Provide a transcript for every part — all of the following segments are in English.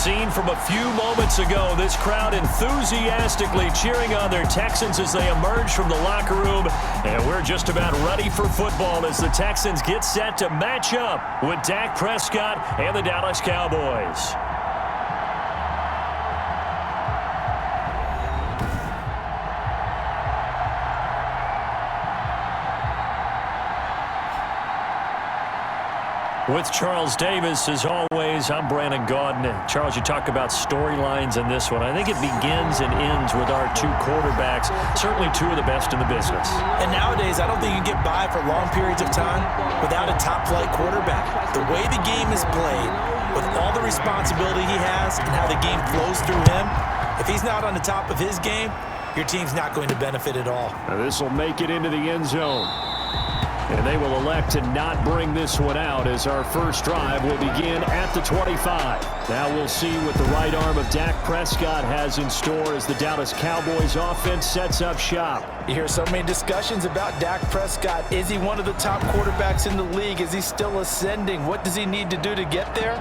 scene from a few moments ago. This crowd enthusiastically cheering on their Texans as they emerge from the locker room. And we're just about ready for football as the Texans get set to match up with Dak Prescott and the Dallas Cowboys. With Charles Davis, as always, I'm Brandon Gaudin. Charles, you talk about storylines in this one. I think it begins and ends with our two quarterbacks, certainly two of the best in the business. And nowadays, I don't think you can get by for long periods of time without a top-flight quarterback. The way the game is played, with all the responsibility he has and how the game flows through him, if he's not on the top of his game, your team's not going to benefit at all. Now this will make it into the end zone. And they will elect to not bring this one out as our first drive will begin at the 25. Now we'll see what the right arm of Dak Prescott has in store as the Dallas Cowboys offense sets up shop. You hear so many discussions about Dak Prescott. Is he one of the top quarterbacks in the league? Is he still ascending? What does he need to do to get there?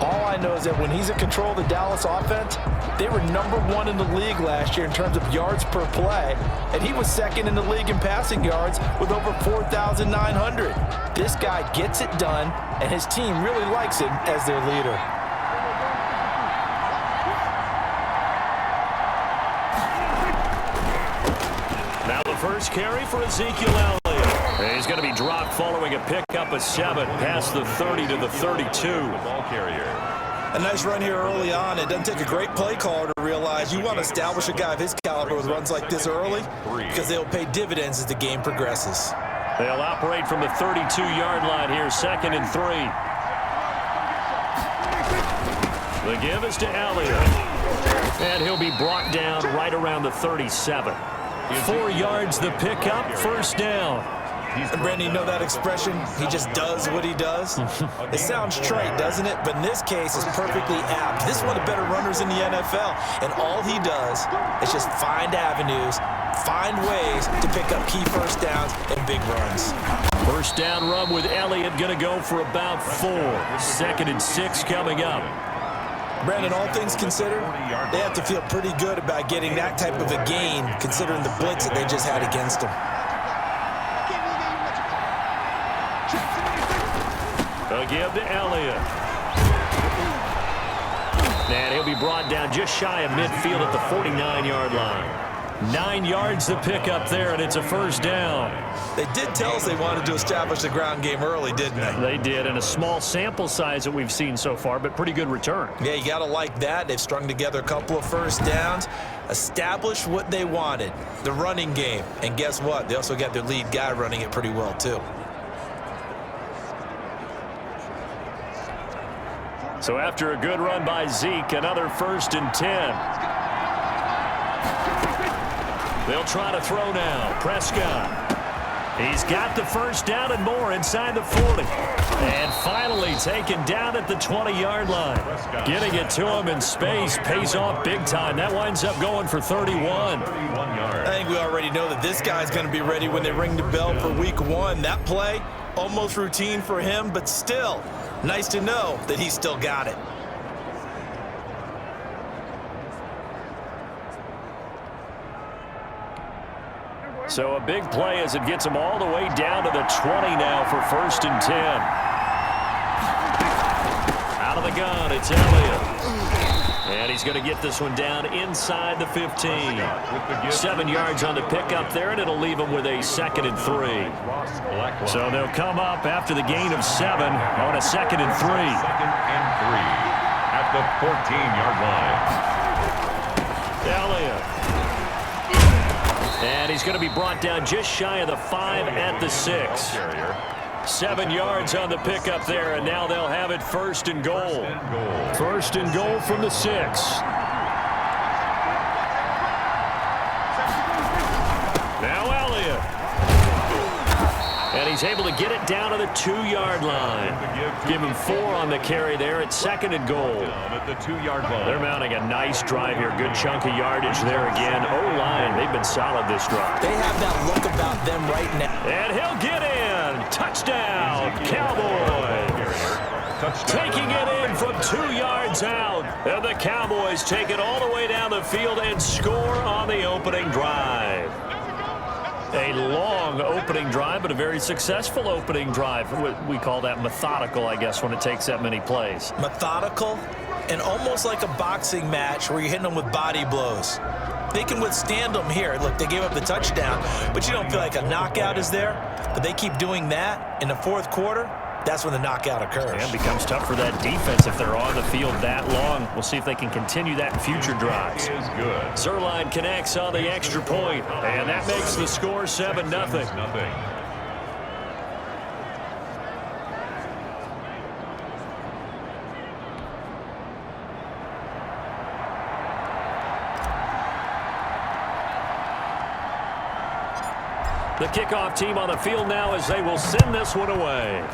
All I know is that when he's in control of the Dallas offense, they were #1 in the league last year in terms of yards per play, and he was second in the league in passing yards with over 4,900. This guy gets it done, and his team really likes him as their leader. Now the first carry for Ezekiel Elliott. He's going to be dropped following a pickup of 7 past the 30 to the 32. Ball carrier. A nice run here early on. It doesn't take a great play caller to realize you want to establish a guy of his caliber with runs like this early because they'll pay dividends as the game progresses. They'll operate from the 32-yard line here, 2nd and 3. The give is to Elliott. And he'll be brought down right around the 37. 4 yards the pickup, first down. And Brandon, you know that expression? He just does what he does. It sounds trite, doesn't it? But in this case, it's perfectly apt. This is one of the better runners in the NFL. And all he does is just find avenues, find ways to pick up key first downs and big runs. First down run with Elliott going to go for about 4. 2nd and 6 coming up. Brandon, all things considered, they have to feel pretty good about getting that type of a gain considering the blitz that they just had against them. A give to Elliott. And he'll be brought down just shy of midfield at the 49-yard line. 9 yards to pick up there, and it's a first down. They did tell us they wanted to establish the ground game early, didn't they? They did, and a small sample size that we've seen so far, but pretty good return. Yeah, you got to like that. They've strung together a couple of first downs, established what they wanted, the running game. And guess what? They also got their lead guy running it pretty well, too. So after a good run by Zeke, another 1st and 10. They'll try to throw now. Prescott. He's got the first down and more inside the 40. And finally taken down at the 20-yard line. Getting it to him in space pays off big time. That winds up going for 31. I think we already know that this guy's going to be ready when they ring the bell for week 1. That play, almost routine for him, but still nice to know that he's still got it. So a big play as it gets him all the way down to the 20 now for 1st and 10. Out of the gun, it's Elliott. And he's going to get this one down inside the 15. 7 yards on the pickup there, and it'll leave him with a 2nd and 3. So they'll come up after the gain of 7 on a 2nd and 3. 2nd and 3 at the 14-yard line. Elliott. And he's going to be brought down just shy of the 5 at the 6. 7 yards on the pickup there, and now they'll have it 1st and goal. 1st and goal from the 6. Now Elliott. And he's able to get it down to the 2-yard line. Give him 4 on the carry there at 2nd and goal. At the 2-yard line. They're mounting a nice drive here. Good chunk of yardage there again. O-line, they've been solid this drive. They have that look about them right now. And he'll get in. Touchdown, Cowboys. Taking it in from 2 yards out. And the Cowboys take it all the way down the field and score on the opening drive. A long opening drive, but a very successful opening drive. We call that methodical, I guess, when it takes that many plays. Methodical and almost like a boxing match where you're hitting them with body blows. They can withstand them here. Look, they gave up the touchdown, but you don't feel like a knockout is there. But they keep doing that in the fourth quarter. That's when the knockout occurs. And it becomes tough for that defense if they're on the field that long. We'll see if they can continue that in future drives. Is good. Zerline connects on the extra point, and that makes the score 7-0. The kickoff team on the field now as they will send this one away.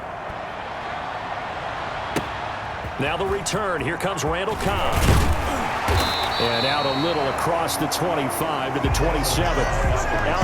Now the return. Here comes Randall Cobb. And out a little across the 25 to the 27.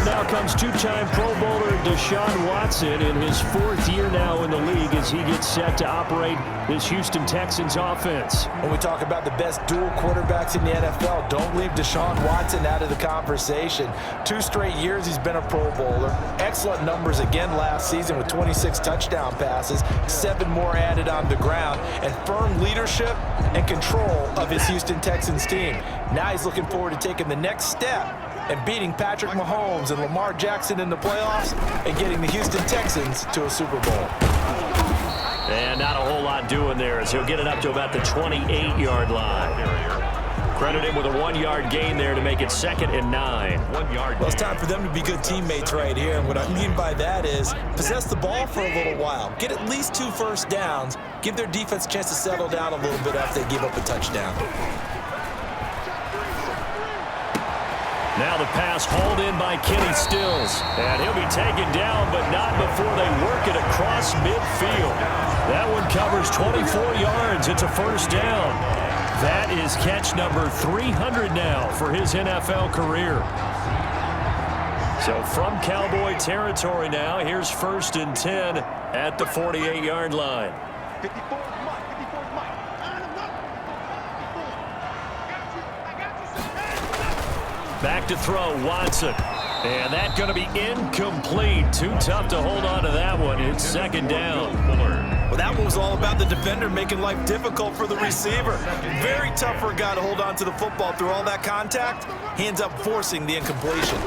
Now comes two-time Pro Bowler Deshaun Watson in his 4th year now in the league as he gets set to operate this Houston Texans offense. When we talk about the best dual quarterbacks in the NFL, don't leave Deshaun Watson out of the conversation. 2 straight years he's been a Pro Bowler. Excellent numbers again last season with 26 touchdown passes, 7 more added on the ground, and firm leadership and control of his Houston Texans team. Now he's looking forward to taking the next step and beating Patrick Mahomes and Lamar Jackson in the playoffs and getting the Houston Texans to a Super Bowl. And not a whole lot doing there as he'll get it up to about the 28-yard line. Credit him with a 1-yard gain there to make it 2nd and 9. 1 yard. Well, it's time for them to be good teammates right here. And what I mean by that is possess the ball for a little while. Get at least 2 first downs. Give their defense a chance to settle down a little bit after they give up a touchdown. Now the pass hauled in by Kenny Stills. And he'll be taken down, but not before they work it across midfield. That one covers 24 yards. It's a first down. That is catch number 300 now for his NFL career. So from Cowboy territory now, here's 1st and 10 at the 48-yard line. Back to throw, Watson. And that's going to be incomplete. Too tough to hold on to that one. It's 2nd down. Well, that one was all about the defender making life difficult for the receiver. Very tough for a guy to hold on to the football through all that contact. He ends up forcing the incompletion.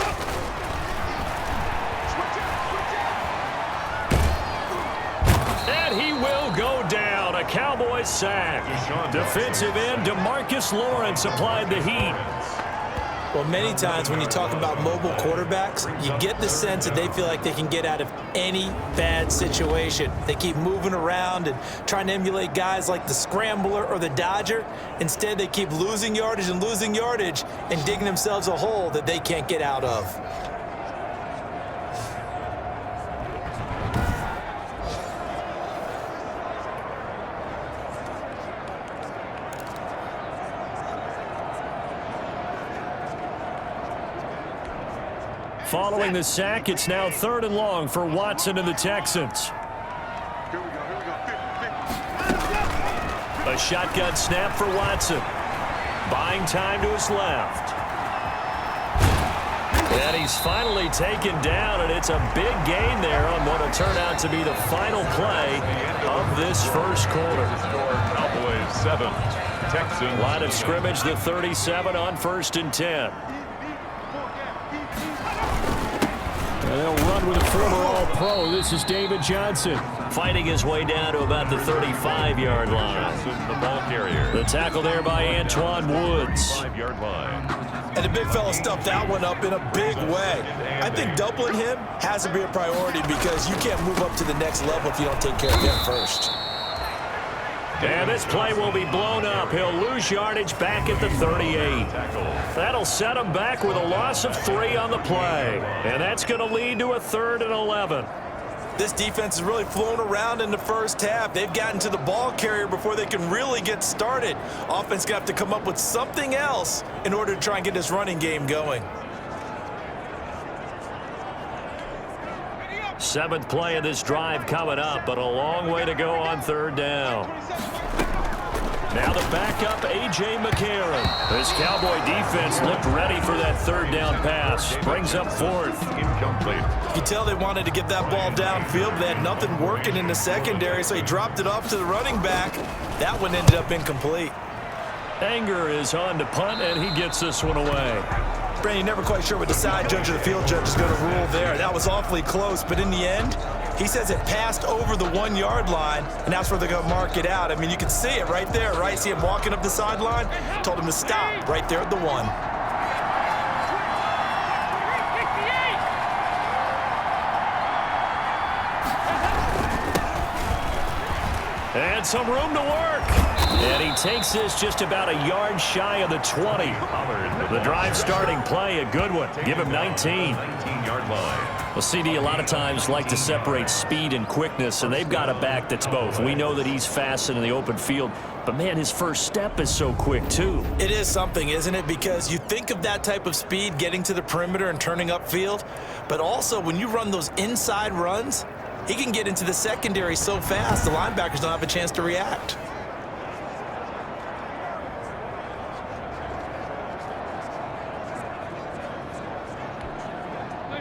And he will go down. A Cowboys sack. Defensive end DeMarcus Lawrence applied the heat. Well, many times when you talk about mobile quarterbacks, you get the sense that they feel like they can get out of any bad situation. They keep moving around and trying to emulate guys like the Scrambler or the Dodger. Instead, they keep losing yardage and digging themselves a hole that they can't get out of. Following the sack, it's now 3rd and long for Watson and the Texans. A shotgun snap for Watson. Buying time to his left. And he's finally taken down, and it's a big gain there on what will turn out to be the final play of this first quarter. Cowboys 7, Texans. Line of scrimmage, the 37 on 1st and 10. And they'll run with a former All-Pro. This is David Johnson. Fighting his way down to about the 35-yard line. The ball carrier. The tackle there by Antoine Woods. 5-yard line. And the big fella stuffed that one up in a big way. I think doubling him has to be a priority because you can't move up to the next level if you don't take care of him first. And this play will be blown up. He'll lose yardage back at the 38. That'll set him back with a loss of 3 on the play. And that's going to lead to a 3rd and 11. This defense is really flown around in the first half. They've gotten to the ball carrier before they can really get started. Offense going to have to come up with something else in order to try and get this running game going. Seventh play of this drive coming up, but a long way to go on third down. Now the backup, A.J. McCarron. This Cowboy defense looked ready for that third down pass. Brings up fourth. Incomplete. You can tell they wanted to get that ball downfield. They had nothing working in the secondary, so he dropped it off to the running back. That one ended up incomplete. Anger is on to punt, and he gets this one away. Brandon, you're never quite sure what the side judge or the field judge is going to rule there. That was awfully close, but in the end, he says it passed over the 1 yard line, and that's where they're going to mark it out. I mean, you can see it right there, right? See him walking up the sideline? Told him to stop right there at the 1. And some room to work. And he takes this just about a yard shy of the 20. The drive starting play, a good one. Give him 19. 19-yard line. Well, CD a lot of times like to separate speed and quickness, and they've got a back that's both. We know that he's fast in the open field, but, man, his first step is so quick, too. It is something, isn't it? Because you think of that type of speed getting to the perimeter and turning upfield, but also when you run those inside runs, he can get into the secondary so fast the linebackers don't have a chance to react.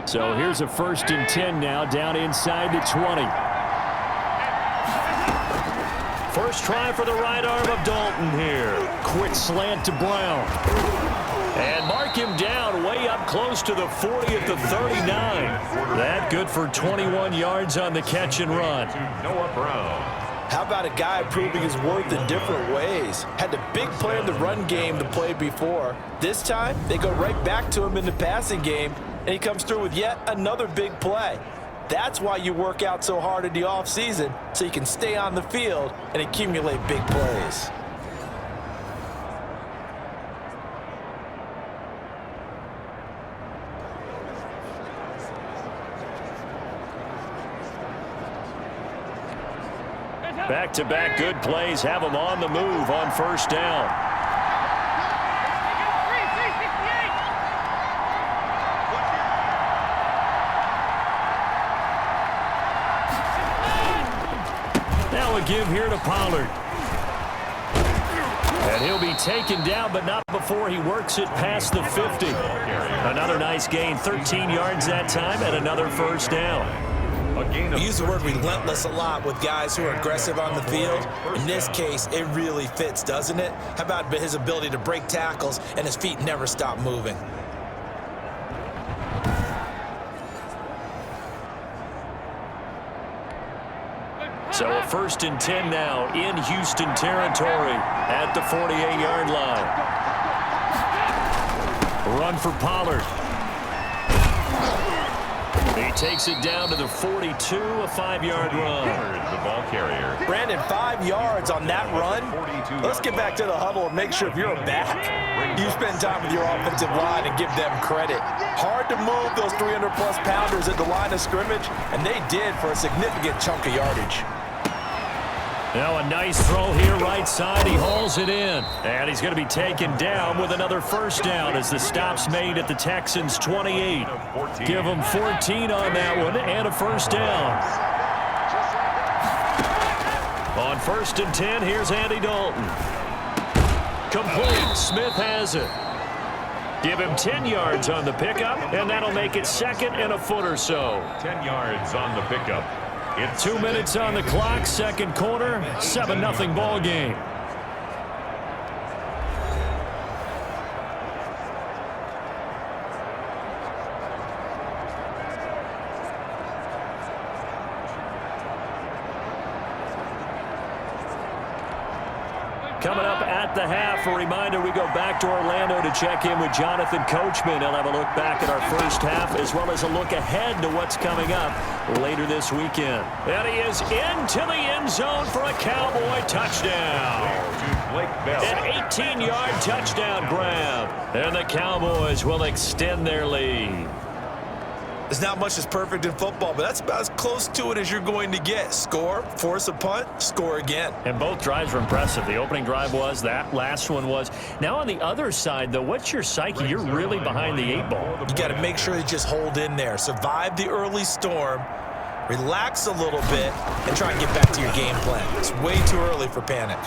So here's a 1st and 10 now, down inside the 20. First try for the right arm of Dalton here. Quick slant to Brown. And mark him down way up close to the 40 at the 39. That good for 21 yards on the catch and run. Noah Brown. How about a guy proving his worth in different ways? Had the big play in the run game to play before. This time, they go right back to him in the passing game, and he comes through with yet another big play. That's why you work out so hard in the offseason, so you can stay on the field and accumulate big plays. Back-to-back good plays have him on the move on first down. Now a give here to Pollard. And he'll be taken down, but not before he works it past the 50. Another nice gain, 13 yards that time, and another first down. We use the word relentless a lot with guys who are aggressive on the field. In this case, it really fits, doesn't it? How about his ability to break tackles and his feet never stop moving? So a 1st and 10 now in Houston territory at the 48-yard line. Run for Pollard. He takes it down to the 42, a 5-yard run. The ball carrier. Brandon, 5 yards on that run. Let's get back to the huddle and make sure if you're a back, you spend time with your offensive line and give them credit. Hard to move those 300-plus pounders at the line of scrimmage, and they did for a significant chunk of yardage. Now a nice throw here right side. He hauls it in. And he's going to be taken down with another first down as the stop's made at the Texans' 28. Give them 14 on that one and a first down. On 1st and 10, here's Andy Dalton. Complete. Smith has it. Give him 10 yards on the pickup, and that'll make it 2nd and a foot or so. 10 yards on the pickup. It's 2 minutes on the clock, second quarter, 7-0 ball game. Coming up at the half, a reminder, we go back to Orlando to check in with Jonathan Coachman. He'll have a look back at our first half as well as a look ahead to what's coming up later this weekend. And he is into the end zone for a Cowboy touchdown. An 18-yard touchdown grab. And the Cowboys will extend their lead. There's not much that's perfect in football, but that's about as close to it as you're going to get. Score, force a punt, score again. And both drives were impressive. The opening drive was, that last one was. Now on the other side, though, what's your psyche? You're really behind the 8 ball. You got to make sure you just hold in there. Survive the early storm. Relax a little bit and try and get back to your game plan. It's way too early for panic.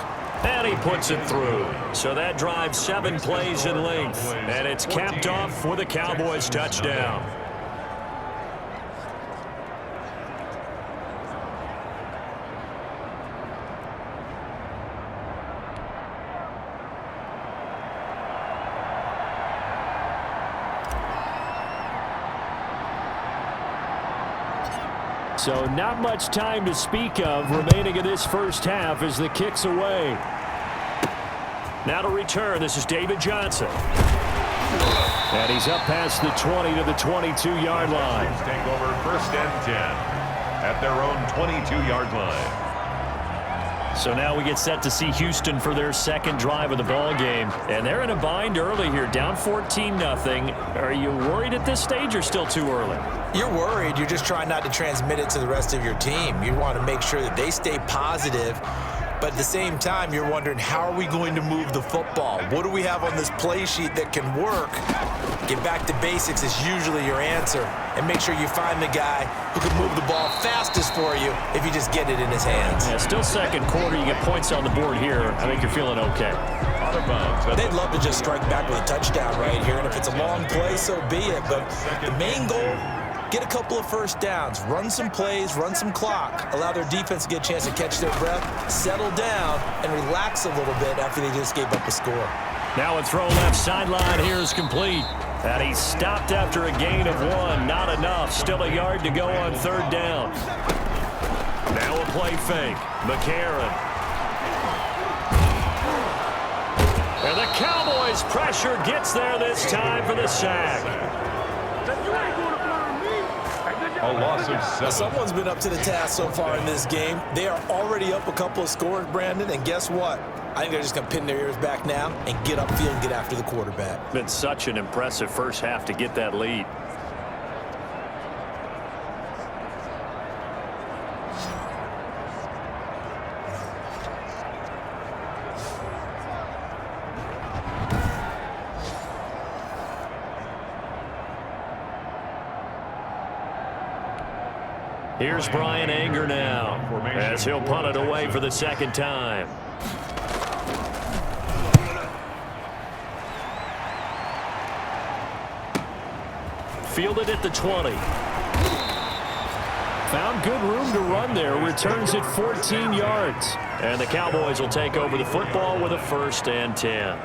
And he puts it through. So that drives 7 plays in length. And it's capped off with a Cowboys touchdown. So not much time to speak of remaining in this first half as the kick's away. Now to return, this is David Johnson. And he's up past the 20 to the 22-yard line. Take over 1st and 10 at their own 22-yard line. So now we get set to see Houston for their second drive of the ball game. And they're in a bind early here, down 14-0. Are you worried at this stage or still too early? You're worried. You're just trying not to transmit it to the rest of your team. You want to make sure that they stay positive. But at the same time, you're wondering, how are we going to move the football? What do we have on this play sheet that can work? Get back to basics is usually your answer. And make sure you find the guy who can move the ball fastest for you if you just get it in his hands. Yeah, still second quarter. You get points on the board here. I think you're feeling okay. They'd love to just strike back with a touchdown right here. And if it's a long play, so be it. But the main goal, get a couple of first downs, run some plays, run some clock, allow their defense to get a chance to catch their breath, settle down, and relax a little bit after they just gave up a score. Now a throw left sideline here is complete. And he stopped after a gain of 1. Not enough. Still a yard to go on 3rd down. Now a play fake. McCarron. And the Cowboys pressure gets there this time for the sack. A loss of 7. Someone's been up to the task so far in this game. They are already up a couple of scores, Brandon, and guess what? I think they're just going to pin their ears back now and get upfield and get after the quarterback. Been such an impressive first half to get that lead. Here's Brian Anger now as he'll punt it away for the second time. Fielded at the 20. Found good room to run there. Returns it 14 yards. And the Cowboys will take over the football with a 1st and 10.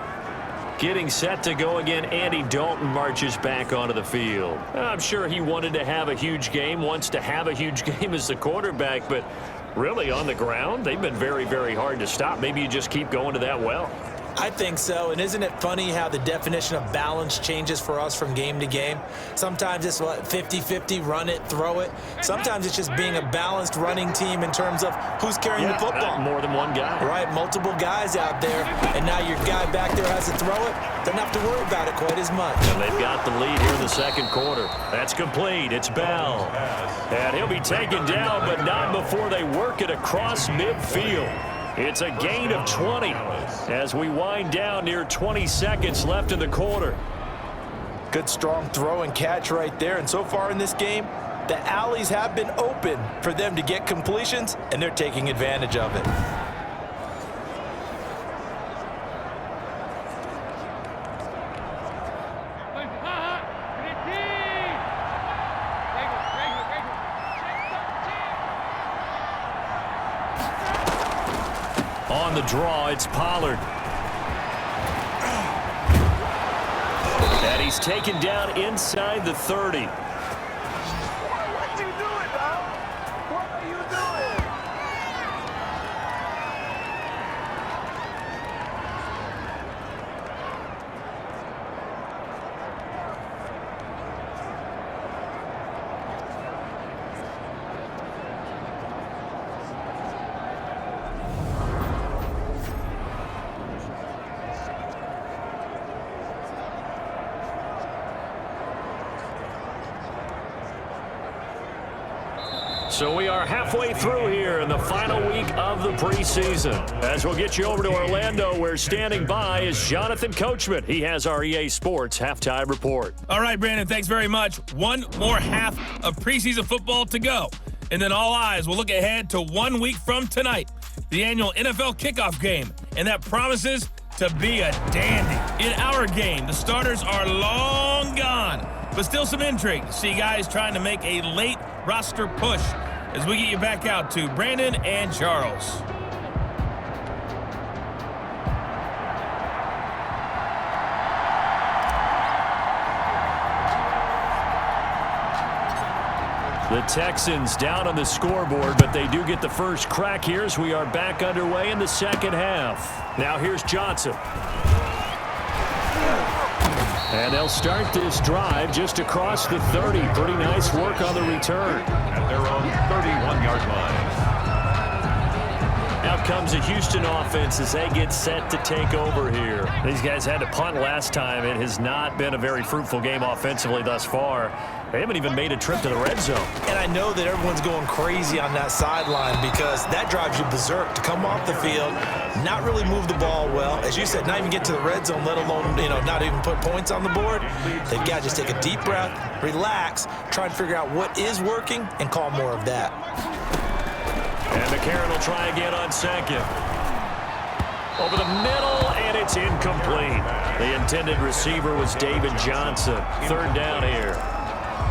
Getting set to go again, Andy Dalton marches back onto the field. I'm sure he wanted to have a huge game, wants to have a huge game as the quarterback, but really on the ground, they've been very, very hard to stop. Maybe you just keep going to that well. I think so, and isn't it funny how the definition of balance changes for us from game to game? Sometimes it's 50-50, run it, throw it. Sometimes it's just being a balanced running team in terms of who's carrying the football. More than one guy. Right, multiple guys out there, and now your guy back there has to throw it. Doesn't have to worry about it quite as much. And they've got the lead here in the second quarter. That's complete. It's Bell. And he'll be taken down, but not before they work it across midfield. It's a gain of 20 as we wind down near 20 seconds left in the quarter. Good strong throw and catch right there. And so far in this game, the alleys have been open for them to get completions, and they're taking advantage of it. On the draw, it's Pollard. And he's taken down inside the 30. What you doing, dog? What are you doing? So we are halfway through here in the final week of the preseason. As we'll get you over to Orlando, where standing by is Jonathan Coachman. He has our EA Sports halftime report. All right, Brandon, thanks very much. One more half of preseason football to go. And then all eyes will look ahead to 1 week from tonight, the annual NFL kickoff game, and that promises to be a dandy. In our game, the starters are long gone, but still some intrigue to see guys trying to make a late roster push as we get you back out to Brandon and Charles. The Texans down on the scoreboard, but they do get the first crack here as we are back underway in the second half. Now here's Johnson. And they'll start this drive just across the 30. Pretty nice work on the return. At their own 31-yard line. Out comes the Houston offense as they get set to take over here. These guys had to punt last time. It has not been a very fruitful game offensively thus far. They haven't even made a trip to the red zone. And I know that everyone's going crazy on that sideline because that drives you berserk to come off the field, not really move the ball well. As you said, not even get to the red zone, let alone, not even put points on the board. They've got to just take a deep breath, relax, try and figure out what is working, and call more of that. And McCarron will try again on second. Over the middle, and it's incomplete. The intended receiver was David Johnson. Third down here.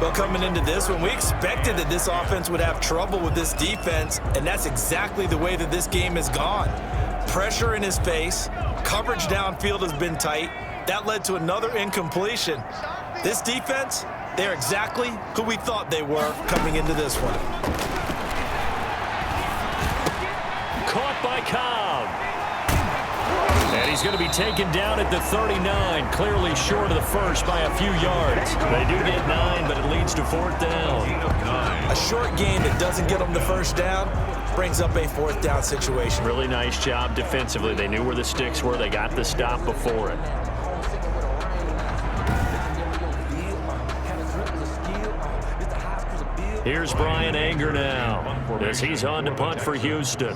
Well, coming into this one, we expected that this offense would have trouble with this defense, and that's exactly the way that this game has gone. Pressure in his face, coverage downfield has been tight. That led to another incompletion. This defense, they're exactly who we thought they were coming into this one. Caught by Cobb. And he's going to be taken down at the 39, clearly short of the first by a few yards. They do get 9, but it leads to fourth down. A short game that doesn't get them the first down brings up a fourth down situation. Really nice job defensively. They knew where the sticks were. They got the stop before it. Here's Brian Anger now as he's on to punt for Houston.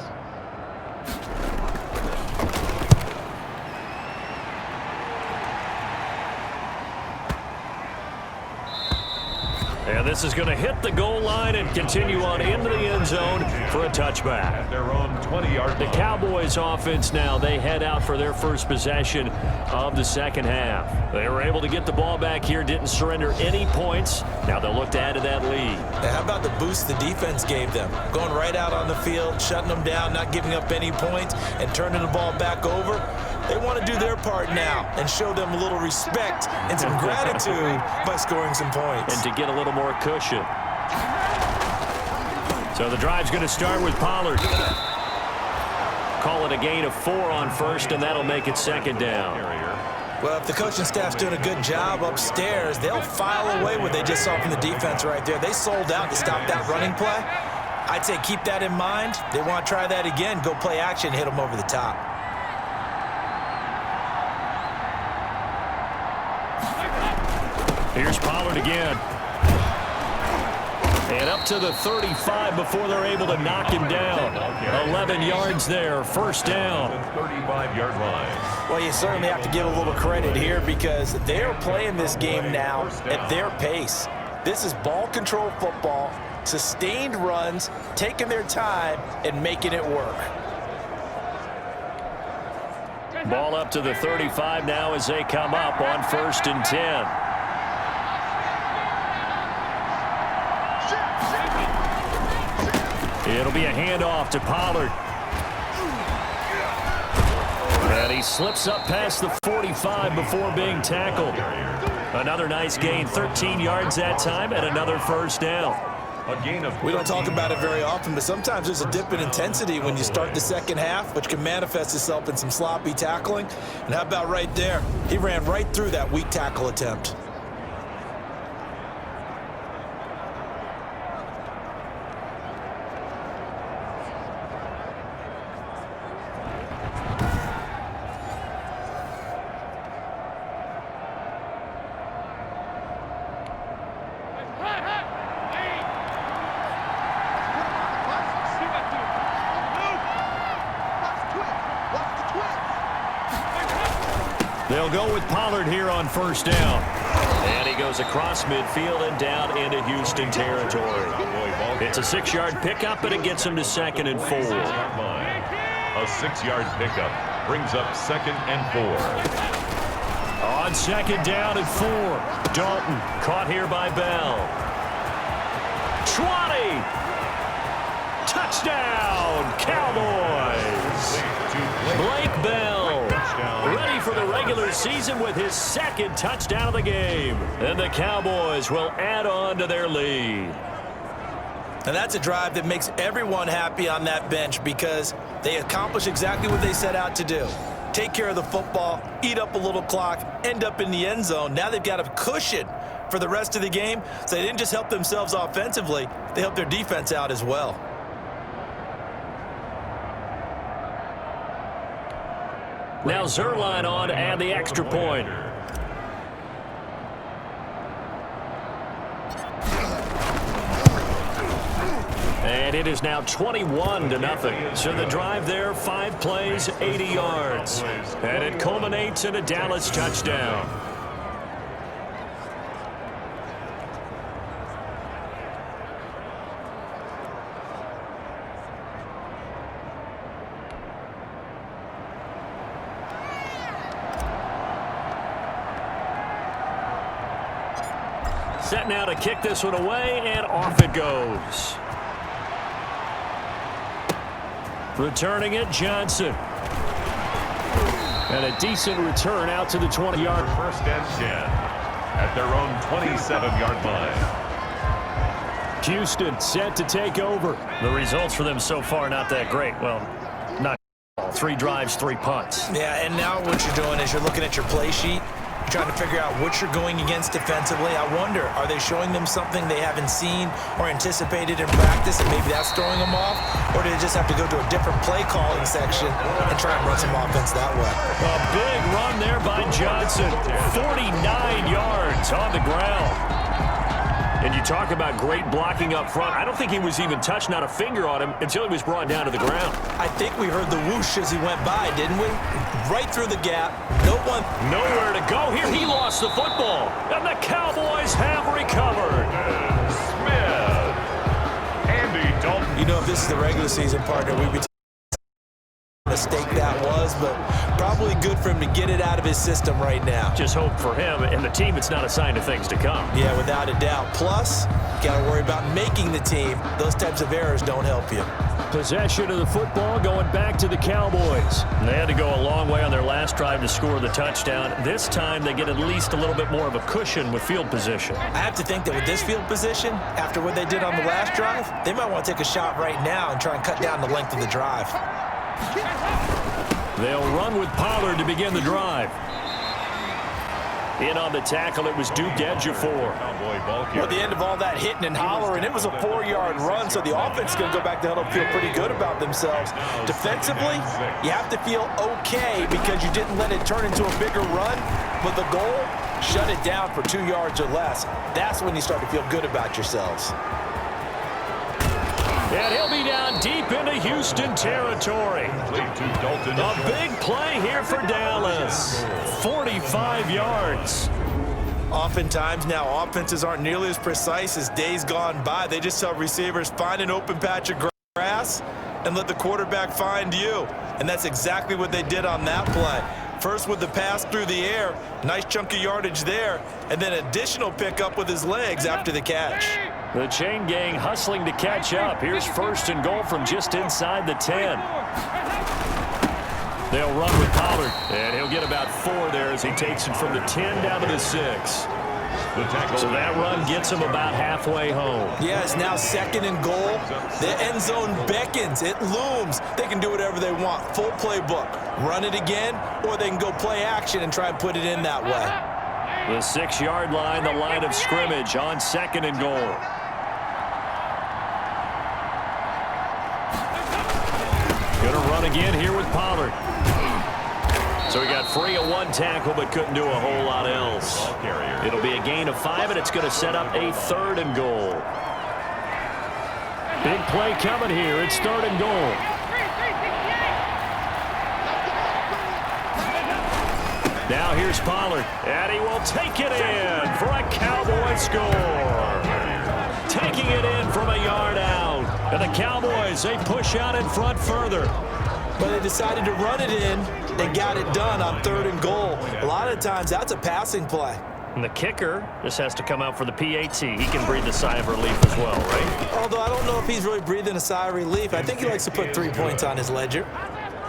And this is going to hit the goal line and continue on into the end zone for a touchback. At their own 20-yard The line. Cowboys offense now, they head out for their first possession of the second half. They were able to get the ball back here, didn't surrender any points. Now they'll look to add to that lead. Now, how about the boost the defense gave them? Going right out on the field, shutting them down, not giving up any points, and turning the ball back over. They want to do their part now and show them a little respect and some gratitude by scoring some points. And to get a little more cushion. So the drive's going to start with Pollard. Call it a gain of 4 on first, and that'll make it second down. Well, if the coaching staff's doing a good job upstairs, they'll file away what they just saw from the defense right there. They sold out to stop that running play. I'd say keep that in mind. They want to try that again, go play action, hit them over the top. Here's Pollard again. And up to the 35 before they're able to knock him down. 11 yards there, first down. 35-yard line. Well, you certainly have to give a little credit here because they're playing this game now at their pace. This is ball control football, sustained runs, taking their time, and making it work. Ball up to the 35 now as they come up on 1st and 10. It'll be a handoff to Pollard. And he slips up past the 45 before being tackled. Another nice gain, 13 yards that time, and another first down. A gain of We don't talk about it very often, but sometimes there's a dip in intensity when you start the second half, which can manifest itself in some sloppy tackling. And how about right there? He ran right through that weak tackle attempt. They'll go with Pollard here on first down. And he goes across midfield and down into Houston territory. It's a 6-yard pickup, and it gets him to 2nd and 4. A 6-yard pickup brings up 2nd and 4. On 2nd down and 4. Dalton caught here by Bell. 20. Touchdown, Cowboys. Blake Bell ready for the regular season with his 2nd touchdown of the game. And the Cowboys will add on to their lead. And that's a drive that makes everyone happy on that bench because they accomplish exactly what they set out to do. Take care of the football, eat up a little clock, end up in the end zone. Now they've got a cushion for the rest of the game. So they didn't just help themselves offensively, they helped their defense out as well. Now Zerline on to add the extra point. And it is now 21-0. So the drive there, 5 plays, 80 yards. And it culminates in a Dallas touchdown. Set now to kick this one away, and off it goes. Returning it, Johnson. And a decent return out to the 20-yard. 1st and 10 at their own 27-yard line. Houston set to take over. The results for them so far not that great. Well, not 3 drives, 3 punts. Yeah, and now what you're doing is you're looking at your play sheet. You're trying to figure out what you're going against defensively. I wonder, are they showing them something they haven't seen or anticipated in practice, and maybe that's throwing them off? Or do they just have to go to a different play calling section and try and run some offense that way? A big run there by Johnson. 49 yards on the ground. And you talk about great blocking up front. I don't think he was even touched, not a finger on him, until he was brought down to the ground. I think we heard the whoosh as he went by, didn't we? Right through the gap. No one. Nowhere to go here. He lost the football. And the Cowboys have recovered. Smith. Andy Dalton. You know, if this is the regular season partner, we'd be mistake that was, but probably good for him to get it out of his system right now. Just hope for him and the team it's not a sign of things to come. Yeah, without a doubt. Plus, you got to worry about making the team. Those types of errors don't help you. Possession of the football going back to the Cowboys. And they had to go a long way on their last drive to score the touchdown. This time they get at least a little bit more of a cushion with field position. I have to think that with this field position, after what they did on the last drive, they might want to take a shot right now and try and cut down the length of the drive. They'll run with Pollard to begin the drive. In on the tackle, it was Duke Ejiofor. Well, at the end of all that hitting and hollering, it was a 4-yard run, so the offense is going to go back to huddle, feel pretty good about themselves. Defensively, you have to feel okay because you didn't let it turn into a bigger run, but the goal, shut it down for 2 yards or less. That's when you start to feel good about yourselves. And he'll be down deep into Houston territory. A big play here for Dallas. 45 yards. Oftentimes now, offenses aren't nearly as precise as days gone by. They just tell receivers, find an open patch of grass and let the quarterback find you. And that's exactly what they did on that play. First with the pass through the air, nice chunk of yardage there, and then additional pickup with his legs after the catch. The chain gang hustling to catch up. Here's 1st and goal from just inside the 10. They'll run with Pollard, and he'll get about 4 there as he takes it from the 10 down to the 6. So that run gets him about halfway home. Yeah, it's now 2nd and goal. The end zone beckons. It looms. They can do whatever they want. Full playbook. Run it again, or they can go play action and try and put it in that way. The 6-yard line, the line of scrimmage on 2nd and goal. Going to run again here with Pollard. So he got free of 1 tackle, but couldn't do a whole lot else. It'll be a gain of 5, and it's going to set up a 3rd and goal. Big play coming here. It's 3rd and goal. Now here's Pollard, and he will take it in for a Cowboy score. Taking it in from a yard out. And the Cowboys, they push out in front further. But they decided to run it in and got it done on 3rd and goal. A lot of times, that's a passing play. And the kicker just has to come out for the PAT. He can breathe a sigh of relief as well, right? Although I don't know if he's really breathing a sigh of relief. I think he likes to put 3 points on his ledger.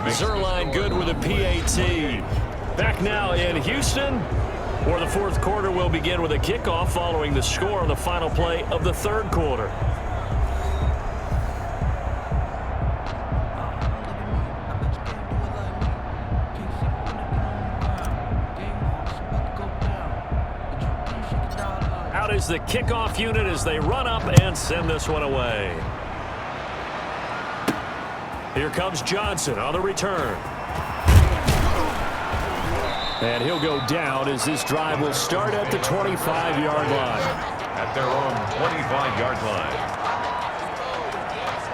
Zerline good with a PAT. Back now in Houston, where the 4th quarter will begin with a kickoff following the score on the final play of the 3rd quarter. Out is the kickoff unit as they run up and send this one away. Here comes Johnson on the return. And he'll go down as this drive will start at the 25-yard line. At their own 25-yard line.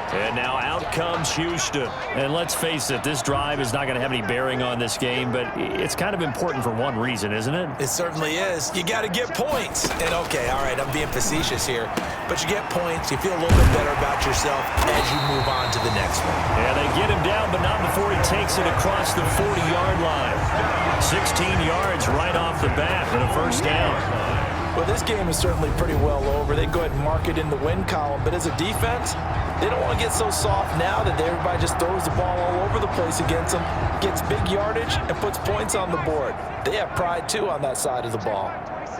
And now out comes Houston. And let's face it, this drive is not going to have any bearing on this game, but it's kind of important for one reason, isn't it? It certainly is. You got to get points. And, okay, all right, I'm being facetious here. But you get points. You feel a little bit better about yourself as you move on to the next one. And they get him down, but not before he takes it across the 40-yard line. 16 yards right off the bat for the first down. Well, this game is certainly pretty well over. They go ahead and mark it in the win column. But as a defense, they don't want to get so soft now that everybody just throws the ball all over the place against them, gets big yardage, and puts points on the board. They have pride, too, on that side of the ball.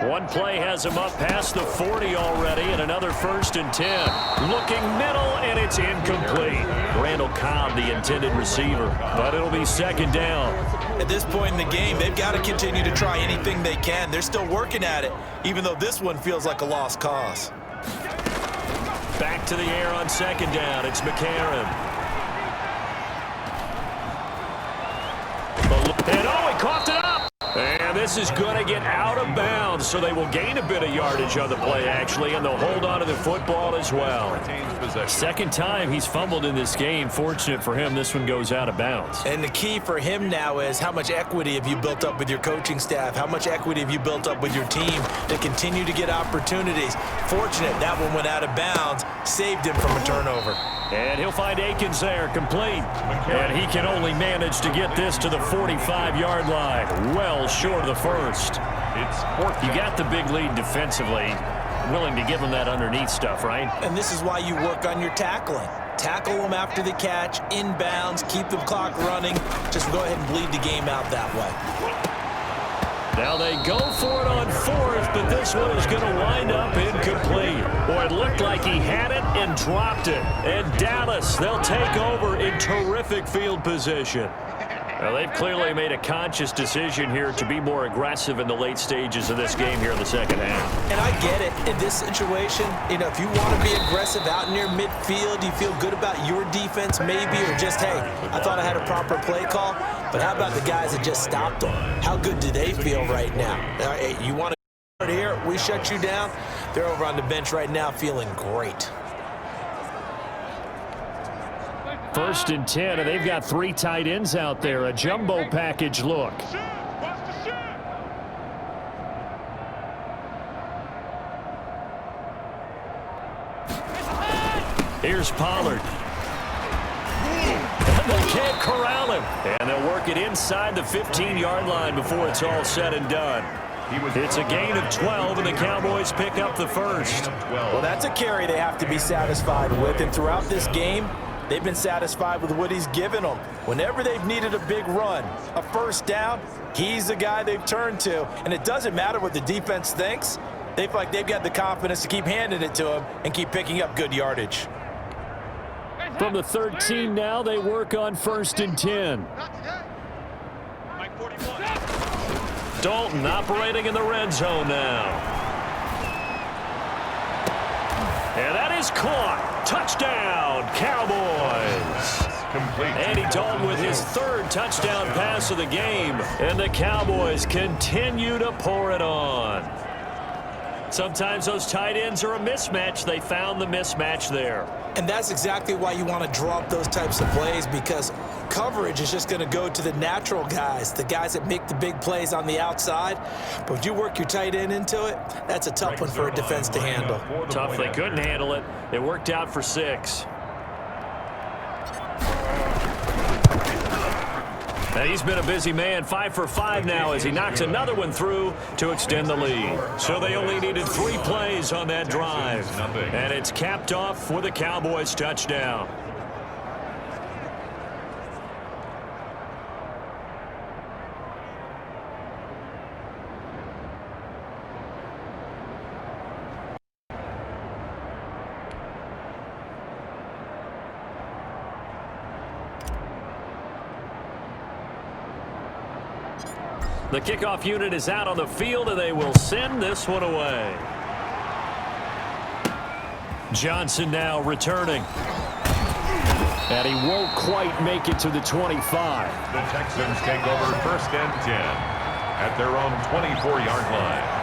One play has him up past the 40 already, and another 1st and 10. Looking middle, and it's incomplete. Randall Cobb, the intended receiver, but it'll be 2nd down. At this point in the game, they've got to continue to try anything they can. They're still working at it, even though this one feels like a lost cause. Back to the air on 2nd down. It's McCarron. And oh, he coughed it up. And this is going to get out of bounds, so they will gain a bit of yardage on the play, actually, and they'll hold on to the football as well. 2nd time he's fumbled in this game. Fortunate for him, this one goes out of bounds. And the key for him now is how much equity have you built up with your coaching staff? How much equity have you built up with your team to continue to get opportunities? Fortunate that one went out of bounds, saved him from a turnover. And he'll find Akins there, complete. And he can only manage to get this to the 45-yard line. Well short of the first. You got the big lead defensively. Willing to give him that underneath stuff, right? And this is why you work on your tackling. Tackle them after the catch, inbounds, keep the clock running. Just go ahead and bleed the game out that way. Now they go for it on 4th, but this one is going to wind up incomplete. Boy, it looked like he had it and dropped it. And Dallas, they'll take over in terrific field position. Well, they've clearly made a conscious decision here to be more aggressive in the late stages of this game here in the 2nd half. And I get it. In this situation, if you want to be aggressive out near midfield, you feel good about your defense maybe, or just, hey, I thought I had a proper play call. But how about the guys that just stopped them? How good do they feel right now? Hey, you want to start here? We shut you down. They're over on the bench right now feeling great. 1st and 10, and they've got 3 tight ends out there. A jumbo package look. Here's Pollard. They can't corral him. And they'll work it inside the 15-yard line before it's all said and done. It's a gain of 12, and the Cowboys pick up the first. Well, that's a carry they have to be satisfied with. And throughout this game, they've been satisfied with what he's given them. Whenever they've needed a big run, a first down, he's the guy they've turned to. And it doesn't matter what the defense thinks. They feel like they've got the confidence to keep handing it to him and keep picking up good yardage. From the 13 now, they work on 1st and 10. Dalton operating in the red zone now. And that is caught. Touchdown, Cowboys. Andy Dalton with his 3rd touchdown pass of the game. And the Cowboys continue to pour it on. Sometimes those tight ends are a mismatch. They found the mismatch there. And that's exactly why you want to draw up those types of plays, because coverage is just going to go to the natural guys, the guys that make the big plays on the outside. But if you work your tight end into it, that's a tough one for a defense to handle. Tough. They couldn't handle it. It worked out for 6. And he's been a busy man, 5 for 5 now as he knocks another one through to extend the lead. So they only needed 3 plays on that drive. And it's capped off with a Cowboys touchdown. The kickoff unit is out on the field, and they will send this one away. Johnson now returning. And he won't quite make it to the 25. The Texans take over 1st and 10 at their own 24-yard line.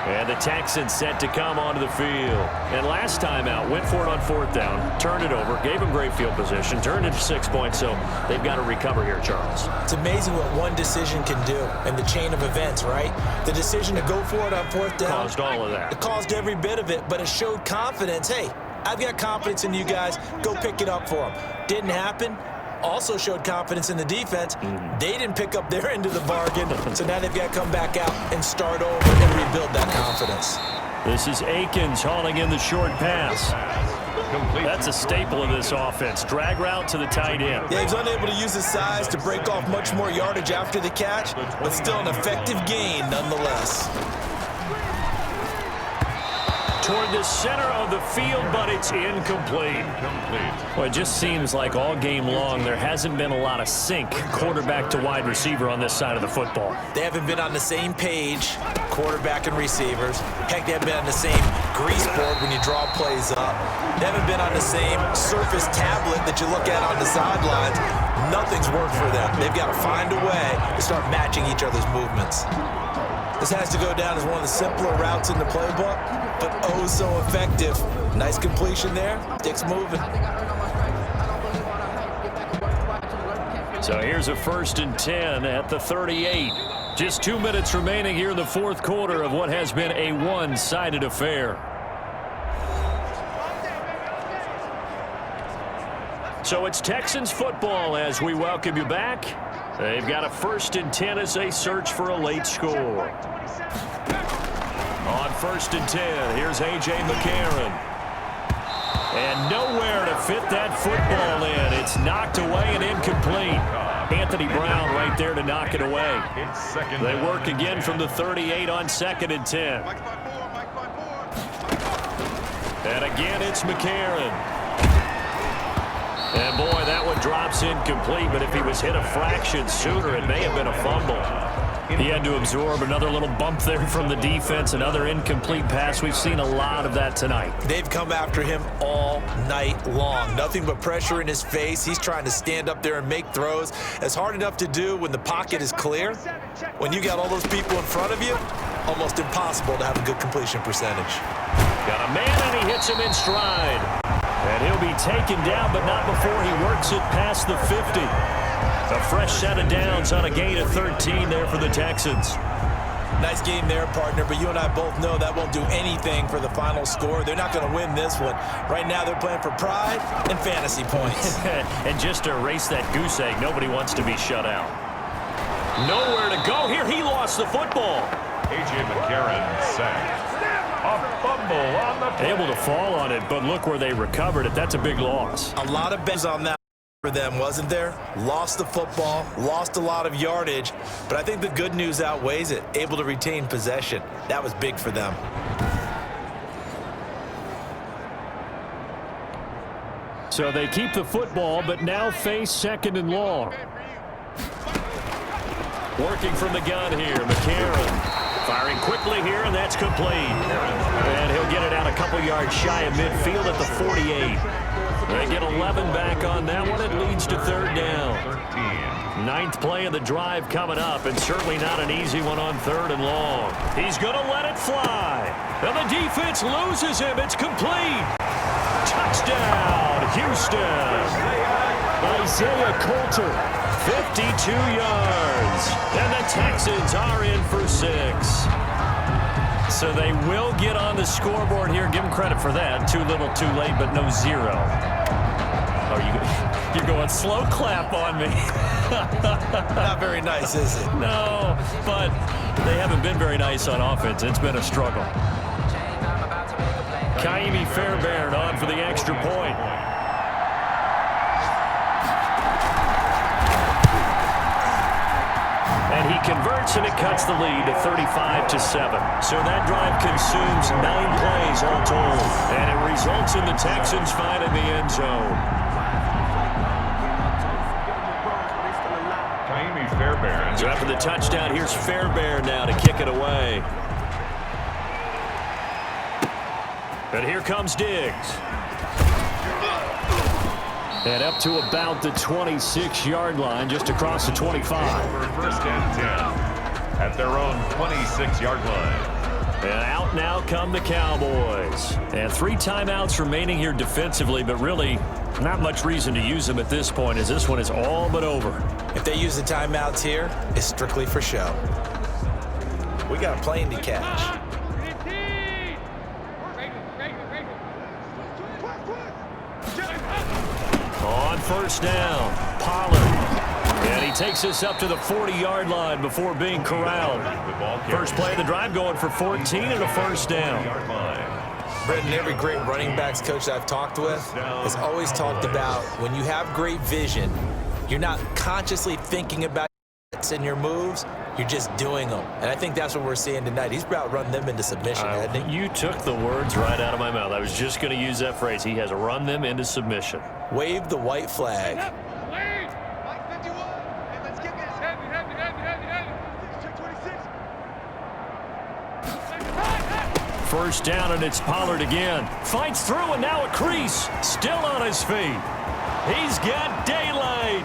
And the Texans set to come onto the field. And last time out, went for it on 4th down, turned it over, gave them great field position, turned it to 6 points, so they've got to recover here, Charles. It's amazing what one decision can do in the chain of events, right? The decision to go for it on 4th down. Caused all of that. It caused every bit of it, but it showed confidence. Hey, I've got confidence in you guys. Go pick it up for them. Didn't happen. Also showed confidence in the defense. They didn't pick up their end of the bargain, so now they've got to come back out and start over and rebuild that confidence. This is Akins hauling in the short pass. That's a staple of this offense. Drag route to the tight end. Yeah, he's unable to use his size to break off much more yardage after the catch, but still an effective gain nonetheless. Toward the center of the field, but it's incomplete. Well, it just seems like all game long there hasn't been a lot of sync quarterback to wide receiver on this side of the football. They haven't been on the same page, quarterback and receivers. Heck, they haven't been on the same grease board when you draw plays up. They haven't been on the same surface tablet that you look at on the sidelines. Nothing's worked for them. They've got to find a way to start matching each other's movements. This has to go down as one of the simpler routes in the playbook, but oh so effective. Nice completion there. Dick's moving. So here's a 1st and 10 at the 38. Just 2 minutes remaining here in the 4th quarter of what has been a one-sided affair. So it's Texans football as we welcome you back. They've got a 1st and 10 as they search for a late score. On 1st and 10, here's A.J. McCarron. And nowhere to fit that football in. It's knocked away and incomplete. Anthony Brown right there to knock it away. They work again from the 38 on 2nd and 10. And again, it's McCarron. And boy, that one drops incomplete, but if he was hit a fraction sooner, it may have been a fumble. He had to absorb another little bump there from the defense, another incomplete pass. We've seen a lot of that tonight. They've come after him all night long. Nothing but pressure in his face. He's trying to stand up there and make throws. It's hard enough to do when the pocket is clear. When you got all those people in front of you, almost impossible to have a good completion percentage. Got a man, and he hits him in stride. And he'll be taken down, but not before he works it past the 50. A fresh set of downs on a gain of 13 there for the Texans. Nice game there, partner, but you and I both know that won't do anything for the final score. They're not going to win this one. Right now they're playing for pride and fantasy points. And just to erase that goose egg, nobody wants to be shut out. Nowhere to go here. He lost the football. A.J. McCarron sacked. A fumble on the play. Able to fall on it, but look where they recovered it. That's a big loss. A lot of bets on that for them, wasn't there? Lost the football, lost a lot of yardage, but I think the good news outweighs it. Able to retain possession. That was big for them. So they keep the football, but now face 2nd and long. Working from the gun here, McCarron. Firing quickly here, and that's complete. And he'll get it out a couple yards shy of midfield at the 48. They get 11 back on that one. It leads to third down. 13. Ninth play of the drive coming up, and certainly not an easy one on third and long. He's going to let it fly. And the defense loses him. It's complete. Touchdown, Houston. Isaiah Coulter, 52 yards. And the Texans are in for 6. So they will get on the scoreboard here. Give them credit for that. Too little, too late, but no 0. Oh, you're going slow clap on me. Not very nice, is it? No, but they haven't been very nice on offense. It's been a struggle. Kaimi Fairbairn on for the extra point. And he converts, and it cuts the lead to 35-7. So that drive consumes 9 plays all told. And it results in the Texans finding the end zone. Kaimi Fairbairn. So after the touchdown, here's Fairbairn now to kick it away. And here comes Diggs. And up to about the 26-yard line, just across the 25. First and 10 at their own 26-yard line. And out now come the Cowboys. And 3 timeouts remaining here defensively, but really not much reason to use them at this point, as this one is all but over. If they use the timeouts here, it's strictly for show. We got a plane to catch. On first down, Pollard. And he takes us up to the 40-yard line before being corralled. First play of the drive going for 14 and a first down. Brendan, every great running backs coach I've talked with has always talked about when you have great vision, you're not consciously thinking about it in your moves, you're just doing them. And I think that's what we're seeing tonight. He's about run them into submission, hasn't he? You took the words right out of my mouth. I was just going to use that phrase. He has run them into submission. Wave the white flag. First down, and it's Pollard again. Fights through, and now a crease. Still on his feet. He's got daylight.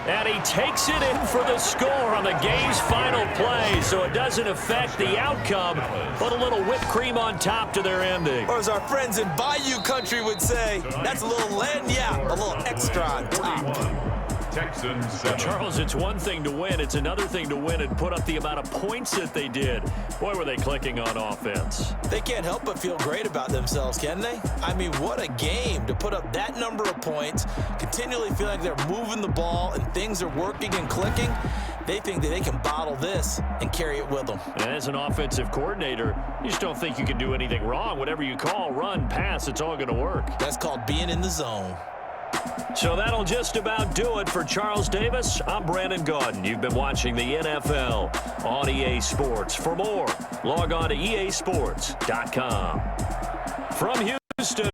And he takes it in for the score on the game's final play, so it doesn't affect the outcome, but a little whipped cream on top to their ending. Or as our friends in Bayou Country would say, that's a little lagniappe, a little extra on top. Texans 7. Charles, it's one thing to win. It's another thing to win and put up the amount of points that they did. Boy, were they clicking on offense. They can't help but feel great about themselves, can they? I mean, what a game to put up that number of points, continually feel like they're moving the ball and things are working and clicking. They think that they can bottle this and carry it with them. And as an offensive coordinator, you just don't think you can do anything wrong. Whatever you call, run, pass, it's all going to work. That's called being in the zone. So that'll just about do it for Charles Davis. I'm Brandon Gaudin. You've been watching the NFL on EA Sports. For more, log on to easports.com. From Houston.